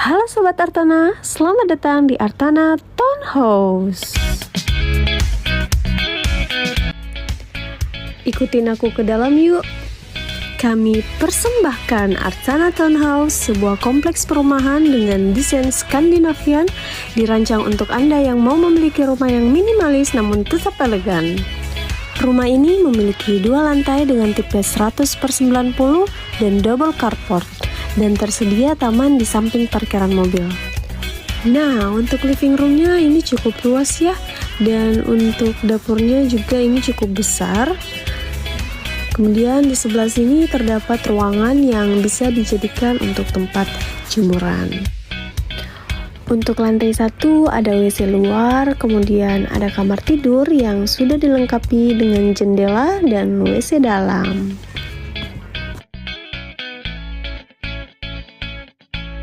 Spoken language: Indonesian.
Halo Sobat Artana, selamat datang di Artana Townhouse. Ikutin aku ke dalam yuk. Kami persembahkan Artana Townhouse, sebuah kompleks perumahan dengan desain Skandinavian, dirancang untuk Anda yang mau memiliki rumah yang minimalis namun tetap elegan. Rumah ini memiliki 2 lantai dengan tipe 100/90 dan double carport, dan tersedia taman di samping parkiran mobil. Nah, untuk living roomnya ini cukup luas ya, dan untuk dapurnya juga ini cukup besar. Kemudian di sebelah sini terdapat ruangan yang bisa dijadikan untuk tempat jemuran. Untuk lantai 1 ada WC luar, kemudian ada kamar tidur yang sudah dilengkapi dengan jendela dan WC dalam.